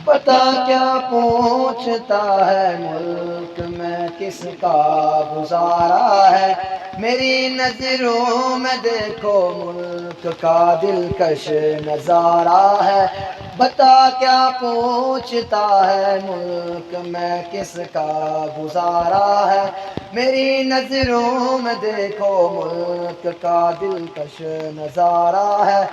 پتا کیا پوچھتا ہے ملک میں کس کا گزارا ہے، میری نظروں میں دیکھو ملک کا دلکش نظارہ ہے۔ بتا کیا پوچھتا ہے ملک میں کس کا گزارا ہے، میری نظروں میں دیکھو ملک کا دلکش نظارہ ہے۔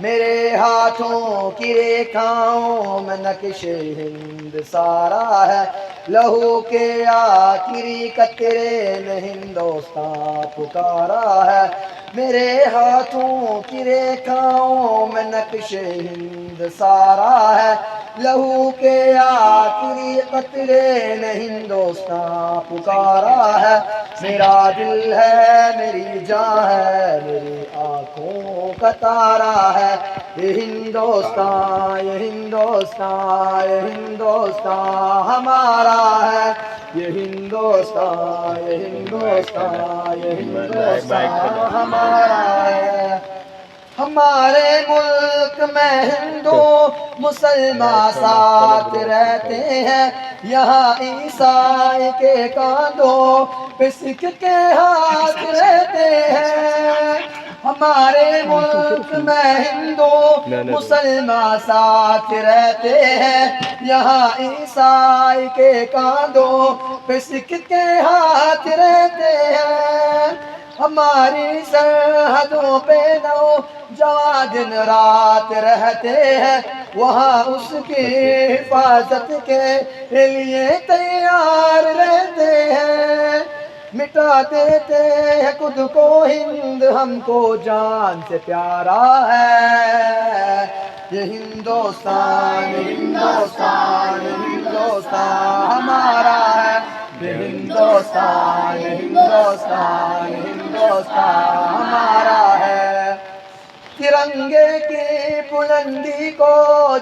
میرے ہاتھوں کی ریکھاؤں میں نقش ہند سارا ہے، لہو کے آخری قطرے نے ہندوستان پکارا ہے۔ میرے ہاتھوں کی ریکھاؤں میں نقش ہند سارا ہے، لہو کے آخری قطرے نے ہندوستان پکارا ہے۔ میرا دل ہے میری جان ہے میری آنکھوں کا تارا ہے، یہ ہندوستان یہ ہندوستان یہ ہندوستان ہمارا ہے، یہ ہندوستان یہ ہندوستان یہ ہندوستان ہمارا ہے۔ ہمارے ملک میں ہندو مسلمان ساتھ رہتے ہیں، یہاں عیسائی کے کاندھوں پہ سکھ کے ہاتھ رہتے ہیں۔ ہمارے ملک میں ہندو مسلمان ساتھ رہتے ہیں، یہاں عیسائی کے کاندھوں پہ سکھ کے ہاتھ رہتے ہیں۔ ہماری سرحدوں پہ نوجوان دن رات رہتے ہیں، وہاں اس کی حفاظت کے لیے تیار رہتے ہیں۔ مٹا دیتے ہیں خود کو ہند ہم کو جان سے پیارا ہے، یہ ہندوستان ہندوستان ہندوستان ہمارا ہے، یہ ہندوستان ہندوستان ہندوستان ہمارا ہے۔ ترنگے کی بلندی کو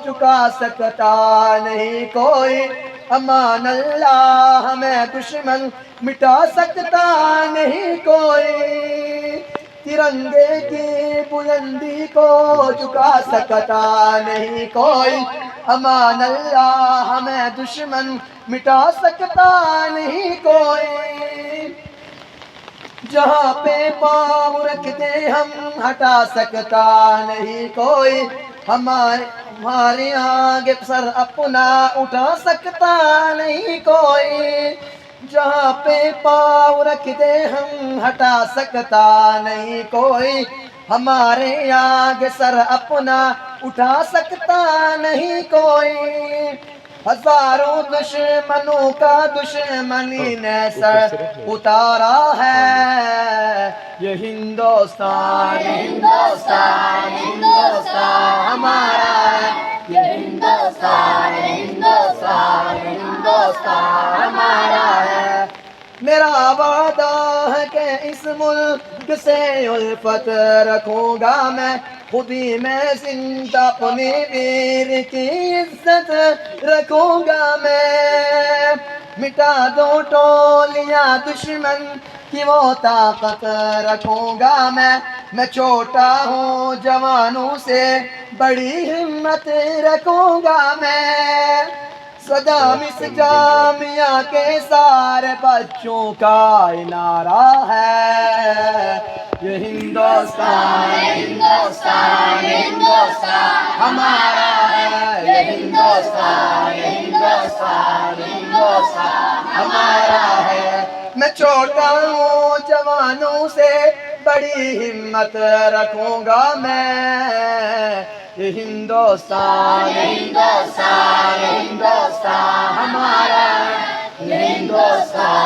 جھکا سکتا نہیں کوئی، امان اللہ ہمیں دشمن مٹا سکتا نہیں کوئی۔ ترنگے کی بلندی کو جھکا سکتا نہیں کوئی، امان اللہ ہمیں دشمن مٹا سکتا نہیں کوئی۔ جہاں پہ پاؤں رکھتے ہم ہٹا سکتا نہیں کوئی، ہمارے آگے سر اپنا اٹھا سکتا نہیں کوئی۔ جہاں پہ پاؤں رکھتے ہم ہٹا سکتا نہیں کوئی، ہمارے آگے سر اپنا اٹھا سکتا نہیں کوئی۔ ہزاروں دشمنوں کا دشمنی نے سر اتارا ہے، یہ ہندوستان ہندوستان ہندوستان ہمارا ہے، یہ ہندوستان ہندوستان ہندوستان ہمارا ہے۔ میرا وعدہ ہے کہ اس ملک سے الفت رکھوں گا میں، خود ہی میں زندہ اپنی ویر کی عزت رکھوں گا میں۔ مٹا دو ٹولیاں دشمن کی وہ طاقت رکھوں گا میں چھوٹا ہوں جوانوں سے بڑی ہمت رکھوں گا میں۔ صدام اس جامعہ کے سارے بچوں کا نعرہ ہے، یہ ہندوستان ہندوستان ہندوستان ہمارا ہے، یہ ہندوستان ہندوستان ہندوستان ہمارا ہے۔ میں چھوٹا ہوں جوانوں سے بڑی ہمت رکھوں گا میں، یہ ہندوستان ہندوستان ہندوستان ہمارا ہے، یہ ہندوستان